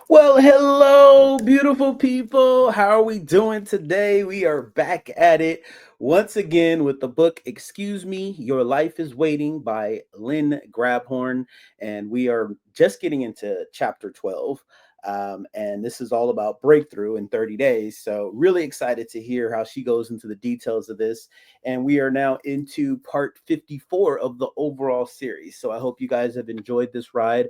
Well, hello, beautiful people. How are we doing today? We are back at it once again with the book Excuse Me, Your Life is Waiting by Lynn Grabhorn. And we are just getting into chapter 12. And this is all about breakthrough in 30 days. So, really excited to hear how she goes into the details of this. And we are now into part 54 of the overall series. So, I hope you guys have enjoyed this ride.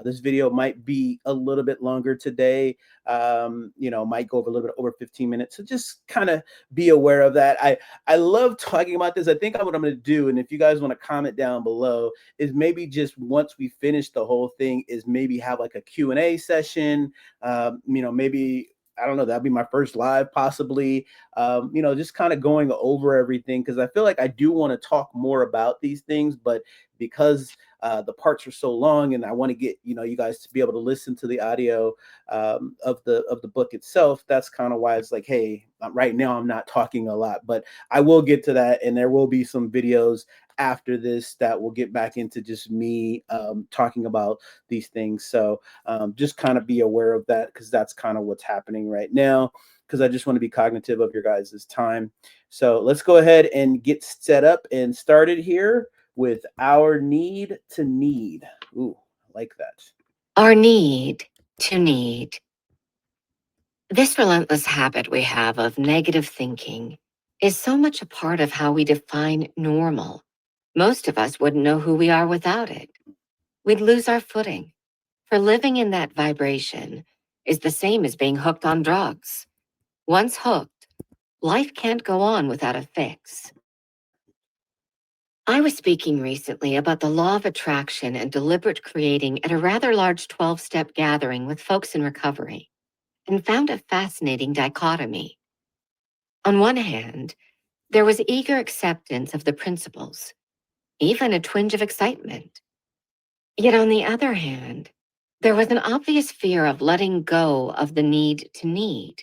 This video might be a little bit longer today. Might go over a little bit over 15 minutes. So just kind of be aware of that. I love talking about this. I think what I'm going to do, and if you guys want to comment down below, is maybe just once we finish the whole thing, is maybe have like a Q&A session. Maybe I don't know. That'd be my first live, possibly. Just kind of going over everything because I feel like I do want to talk more about these things, but because the parts are so long, and I want to get you guys to be able to listen to the audio of the book itself. That's kind of why it's like, hey, right now I'm not talking a lot, but I will get to that, and there will be some videos after this that will get back into just me talking about these things. So just kind of be aware of that because that's kind of what's happening right now. Because I just want to be cognitive of your guys' time. So let's go ahead and get set up and started here with our need to need. Ooh, I like that. Our need to need. This relentless habit we have of negative thinking is so much a part of how we define normal. Most of us wouldn't know who we are without it. We'd lose our footing. For living in that vibration is the same as being hooked on drugs. Once hooked, life can't go on without a fix. I was speaking recently about the law of attraction and deliberate creating at a rather large 12-step gathering with folks in recovery, and found a fascinating dichotomy. On one hand, there was eager acceptance of the principles, even a twinge of excitement. Yet on the other hand, there was an obvious fear of letting go of the need to need.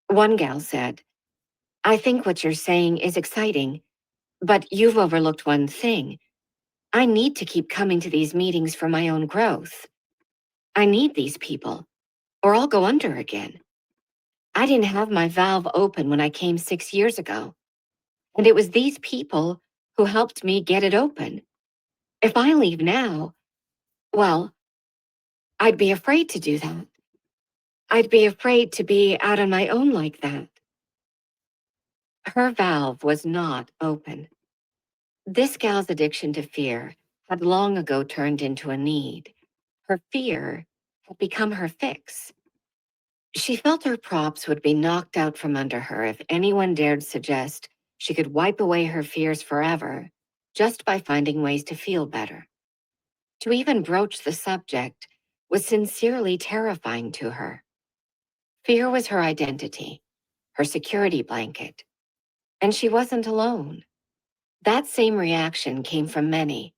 One gal said, "I think what you're saying is exciting, but you've overlooked one thing. I need to keep coming to these meetings for my own growth. I need these people, or I'll go under again. I didn't have my valve open when I came 6 years ago. And it was these people who helped me get it open. If I leave now, well, I'd be afraid to do that. I'd be afraid to be out on my own like that." Her valve was not open. This gal's addiction to fear had long ago turned into a need. Her fear had become her fix. She felt her props would be knocked out from under her if anyone dared suggest she could wipe away her fears forever just by finding ways to feel better. To even broach the subject was sincerely terrifying to her. Fear was her identity, her security blanket, and she wasn't alone. That same reaction came from many.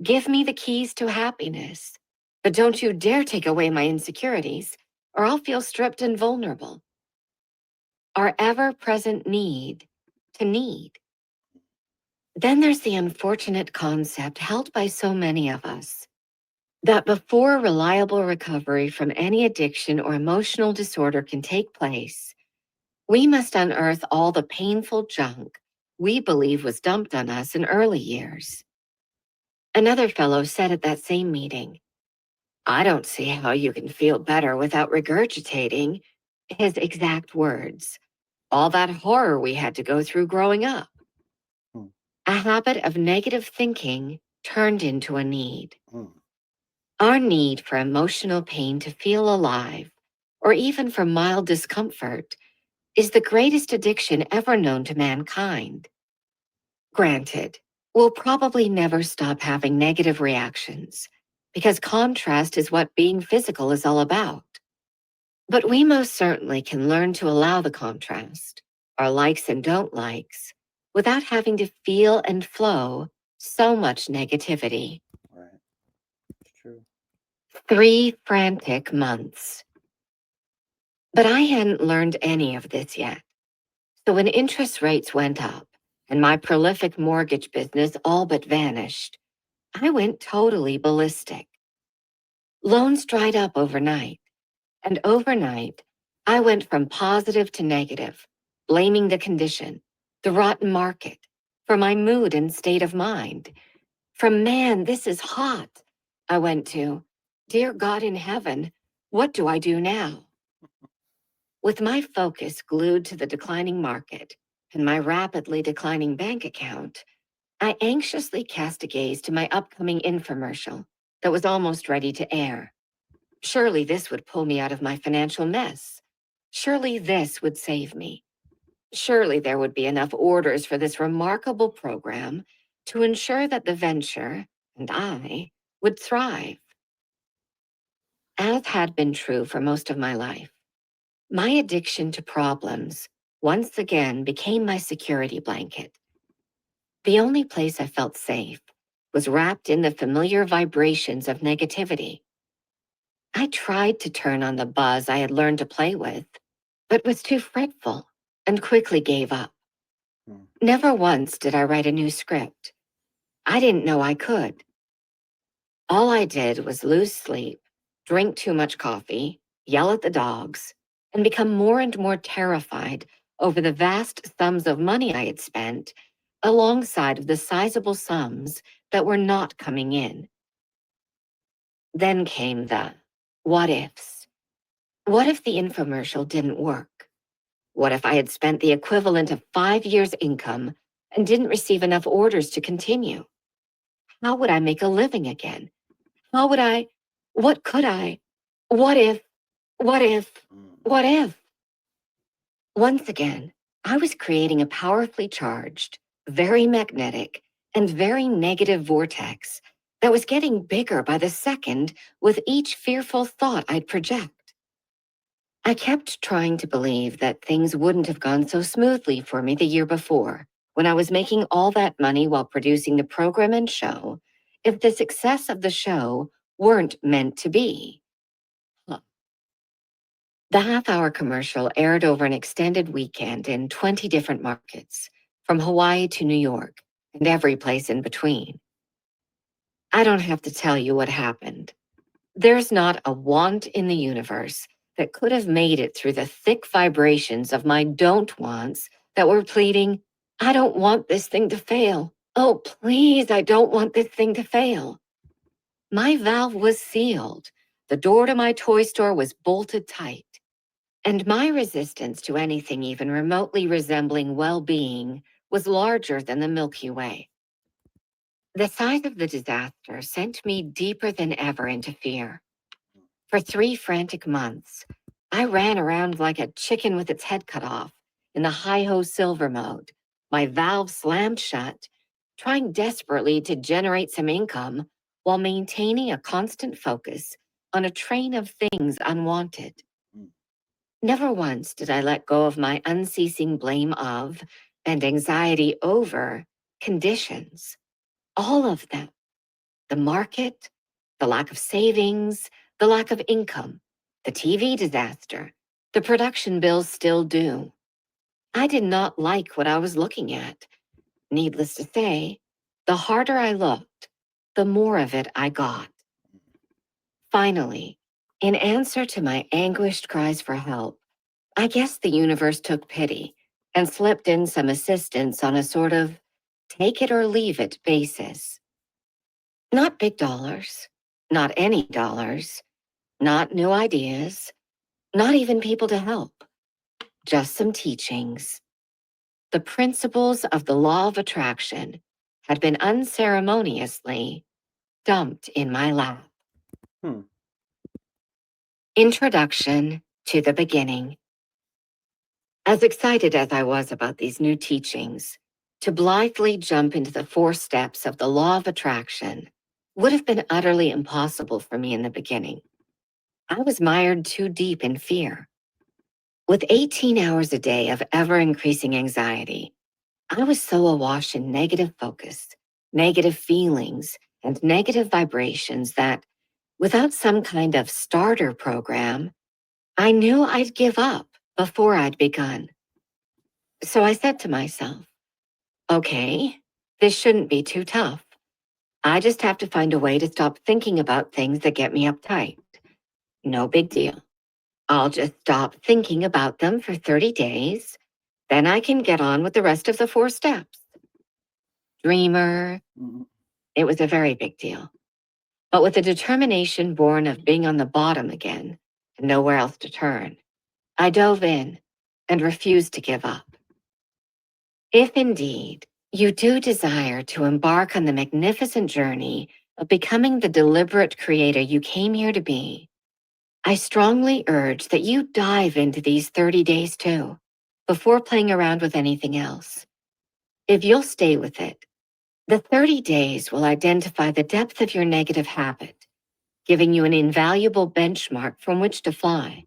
"Give me the keys to happiness, but don't you dare take away my insecurities, or I'll feel stripped and vulnerable." Our ever-present need to need. Then there's the unfortunate concept held by so many of us that before reliable recovery from any addiction or emotional disorder can take place, we must unearth all the painful junk we believe was dumped on us in early years. Another fellow said at that same meeting, "I don't see how you can feel better without regurgitating," his exact words, "all that horror we had to go through growing up." Hmm, A habit of negative thinking turned into a need. hmm, Our need for emotional pain to feel alive, or even for mild discomfort, is the greatest addiction ever known to mankind. Granted, we'll probably never stop having negative reactions, because contrast is what being physical is all about. But we most certainly can learn to allow the contrast, our likes and don't likes, without having to feel and flow so much negativity. right. It's true. 3 frantic months. But I hadn't learned any of this yet. So when interest rates went up and my prolific mortgage business all but vanished, I went totally ballistic. Loans dried up overnight, and overnight, I went from positive to negative, blaming the condition, the rotten market, for my mood and state of mind. From man, this is hot, I went to, dear God in heaven, what do I do now? With my focus glued to the declining market and my rapidly declining bank account, I anxiously cast a gaze to my upcoming infomercial that was almost ready to air. Surely this would pull me out of my financial mess. Surely this would save me. Surely there would be enough orders for this remarkable program to ensure that the venture and I would thrive. As had been true for most of my life, my addiction to problems once again became my security blanket. The only place I felt safe was wrapped in the familiar vibrations of negativity. I tried to turn on the buzz I had learned to play with, but was too fretful and quickly gave up. Hmm. Never once did I write a new script. I didn't know I could. All I did was lose sleep, drink too much coffee, yell at the dogs, and become more and more terrified over the vast sums of money I had spent alongside of the sizable sums that were not coming in. Then came the what ifs. What if the infomercial didn't work? What if I had spent the equivalent of 5 years' income and didn't receive enough orders to continue? How would I make a living again? How would I? What could I? What if? What if? Mm. What if? Once again, I was creating a powerfully charged, very magnetic, and very negative vortex that was getting bigger by the second with each fearful thought I'd project. I kept trying to believe that things wouldn't have gone so smoothly for me the year before, when I was making all that money while producing the program and show, if the success of the show weren't meant to be. Huh. The half-hour commercial aired over an extended weekend in 20 different markets, from Hawaii to New York, and every place in between. I don't have to tell you what happened. There's not a want in the universe that could have made it through the thick vibrations of my don't wants that were pleading, I don't want this thing to fail. Oh, please, I don't want this thing to fail. My valve was sealed. The door to my toy store was bolted tight. And my resistance to anything even remotely resembling well-being was larger than the Milky Way. The size of the disaster sent me deeper than ever into fear. For 3 frantic months, I ran around like a chicken with its head cut off in the hi-ho silver mode, my valves slammed shut, trying desperately to generate some income while maintaining a constant focus on a train of things unwanted. Mm. Never once did I let go of my unceasing blame of and anxiety over conditions. All of them, the market, the lack of savings, the lack of income, the TV disaster, the production bills still due. I did not like what I was looking at. Needless to say, the harder I looked, the more of it I got. Finally, in answer to my anguished cries for help, I guess the universe took pity and slipped in some assistance on a sort of take it or leave it basis. Not big dollars, not any dollars, not new ideas, not even people to help, just some teachings. The principles of the law of attraction had been unceremoniously dumped in my lap. Hmm. Introduction to the beginning. As excited as I was about these new teachings, to blithely jump into the 4 steps of the law of attraction would have been utterly impossible for me in the beginning. I was mired too deep in fear. With 18 hours a day of ever-increasing anxiety, I was so awash in negative focus, negative feelings, and negative vibrations that, without some kind of starter program, I knew I'd give up before I'd begun. So I said to myself, okay, this shouldn't be too tough. I just have to find a way to stop thinking about things that get me uptight. No big deal. I'll just stop thinking about them for 30 days. Then I can get on with the rest of the 4 steps. Dreamer, Mhm. it was a very big deal. But with the determination born of being on the bottom again and nowhere else to turn, I dove in and refused to give up. If indeed you do desire to embark on the magnificent journey of becoming the deliberate creator you came here to be, I strongly urge that you dive into these 30 days too, before playing around with anything else. If you'll stay with it, the 30 days will identify the depth of your negative habit, giving you an invaluable benchmark from which to fly.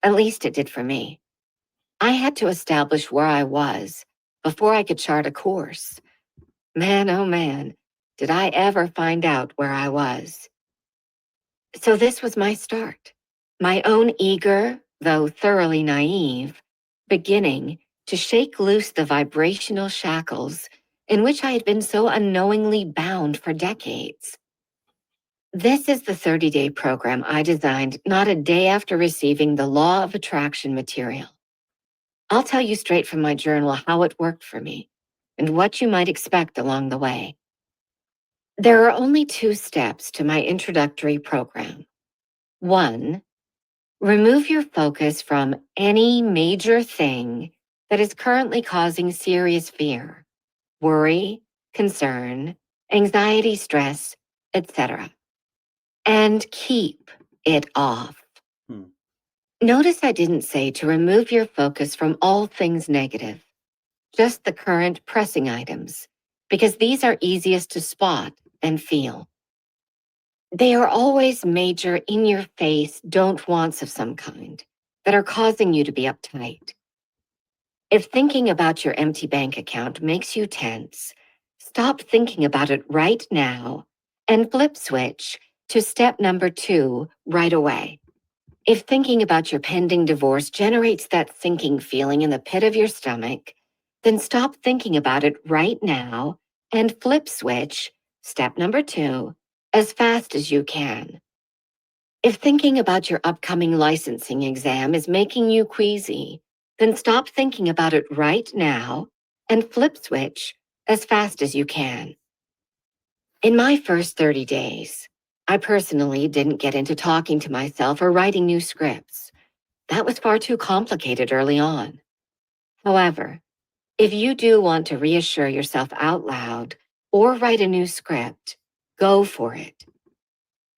At least it did for me. I had to establish where I was before I could chart a course. Man, oh man, did I ever find out where I was. So this was my start, my own eager, though thoroughly naive, beginning to shake loose the vibrational shackles in which I had been so unknowingly bound for decades. This is the 30-day program I designed not a day after receiving the Law of Attraction material. I'll tell you straight from my journal how it worked for me and what you might expect along the way. There are only 2 steps to my introductory program. 1, remove your focus from any major thing that is currently causing serious fear, worry, concern, anxiety, stress, etc., and keep it off. Hmm. Notice I didn't say to remove your focus from all things negative, just the current pressing items, because these are easiest to spot and feel. They are always major, in your face, don't wants of some kind that are causing you to be uptight. If thinking about your empty bank account makes you tense, stop thinking about it right now and flip switch to step number 2 right away. If thinking about your pending divorce generates that sinking feeling in the pit of your stomach, then stop thinking about it right now and flip switch, step number 2, as fast as you can. If thinking about your upcoming licensing exam is making you queasy, then stop thinking about it right now and flip switch as fast as you can. In my first 30 days, I personally didn't get into talking to myself or writing new scripts. That was far too complicated early on. However, if you do want to reassure yourself out loud or write a new script, go for it.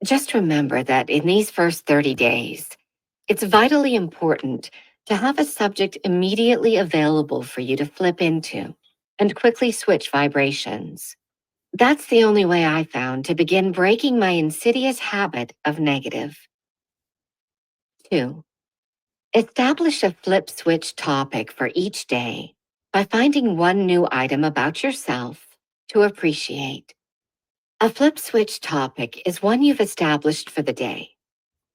Just remember that in these first 30 days, it's vitally important to have a subject immediately available for you to flip into and quickly switch vibrations. That's the only way I found to begin breaking my insidious habit of negative. 2, establish a flip switch topic for each day by finding one new item about yourself to appreciate. A flip switch topic is one you've established for the day.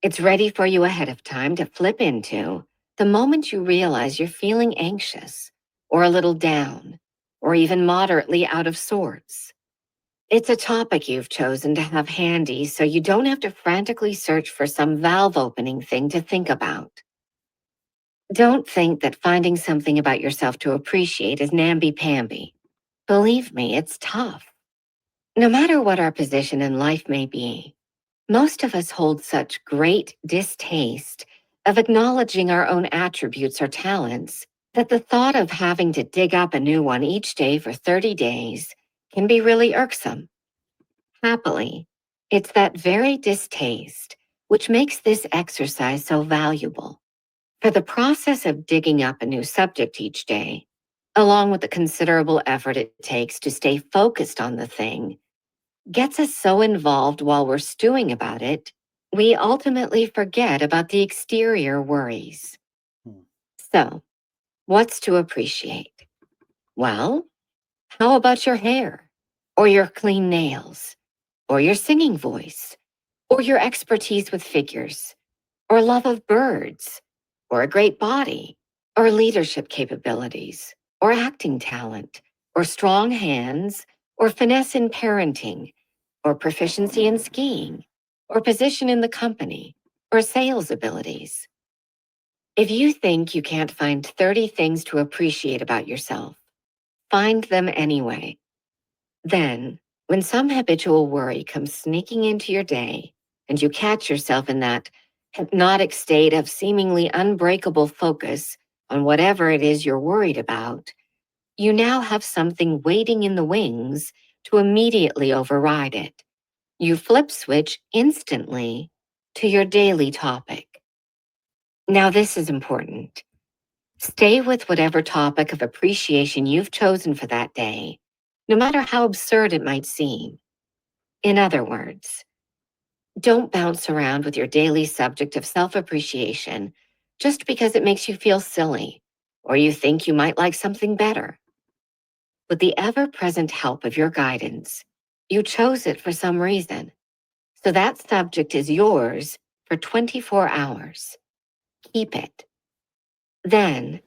It's ready for you ahead of time to flip into the moment you realize you're feeling anxious or a little down or even moderately out of sorts. It's a topic you've chosen to have handy so you don't have to frantically search for some valve opening thing to think about. Don't think that finding something about yourself to appreciate is namby-pamby. Believe me, it's tough. No matter what our position in life may be, most of us hold such great distaste of acknowledging our own attributes or talents that the thought of having to dig up a new one each day for 30 days can be really irksome. Happily, it's that very distaste which makes this exercise so valuable. For the process of digging up a new subject each day, along with the considerable effort it takes to stay focused on the thing, gets us so involved while we're stewing about it, we ultimately forget about the exterior worries. Hmm. So, what's to appreciate? Well, how about your hair, or your clean nails, or your singing voice, or your expertise with figures, or love of birds, or a great body, or leadership capabilities, or acting talent, or strong hands, or finesse in parenting, or proficiency in skiing, or position in the company, or sales abilities. If you think you can't find 30 things to appreciate about yourself, find them anyway. Then, when some habitual worry comes sneaking into your day and you catch yourself in that hypnotic state of seemingly unbreakable focus on whatever it is you're worried about, you now have something waiting in the wings to immediately override it. You flip switch instantly to your daily topic. Now, this is important. Stay with whatever topic of appreciation you've chosen for that day, no matter how absurd it might seem. In other words, don't bounce around with your daily subject of self appreciation just because it makes you feel silly or you think you might like something better. With the ever present help of your guidance, you chose it for some reason. So that subject is yours for 24 hours. Keep it. Then,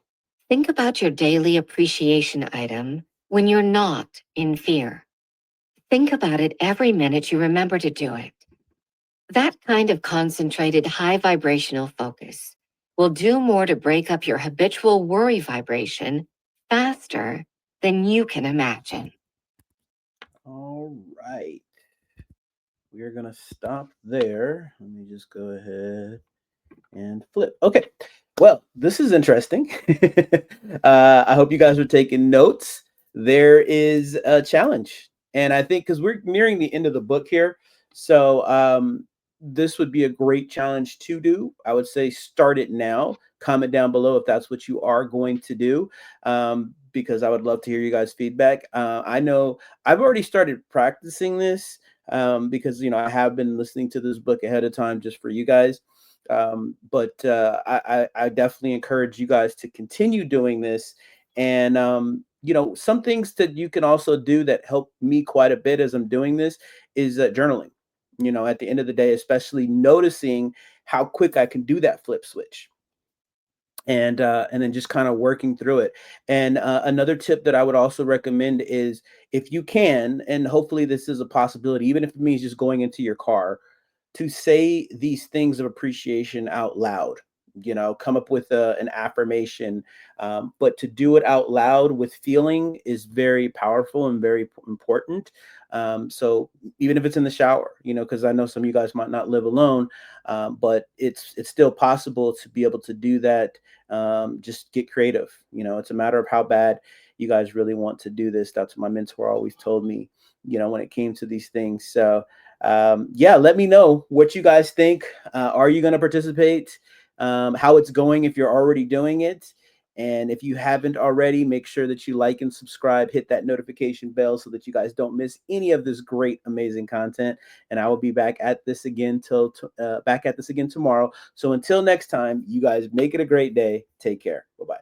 think about your daily appreciation item when you're not in fear. Think about it every minute you remember to do it. That kind of concentrated high vibrational focus will do more to break up your habitual worry vibration faster than you can imagine. All right. We are going to stop there. Let me just go ahead and flip. Okay. Well, this is interesting. I hope you guys are taking notes. There is a challenge. And I think because we're nearing the end of the book here, so this would be a great challenge to do. I would say start it now. Comment down below if that's what you are going to do, because I would love to hear you guys' feedback. I know I've already started practicing this, because I have been listening to this book ahead of time just for you guys. But I definitely encourage you guys to continue doing this. And some things that you can also do that help me quite a bit as I'm doing this is journaling. At the end of the day, especially noticing how quick I can do that flip switch, and then just kind of working through it. And another tip that I would also recommend is, if you can, and hopefully this is a possibility, even if it means just going into your car, to say these things of appreciation out loud. Come up with an affirmation, but to do it out loud with feeling is very powerful and very important. So even if it's in the shower, because I know some of you guys might not live alone, but it's still possible to be able to do that. Just get creative. It's a matter of how bad you guys really want to do this. That's what my mentor always told me, when it came to these things. So yeah, let me know what you guys think. Are you going to participate? How it's going if you're already doing it? And if you haven't already, make sure that you like and subscribe, hit that notification bell so that you guys don't miss any of this great, amazing content. And I will be back at this again tomorrow. So until next time, you guys make it a great day. Take care. Bye-bye.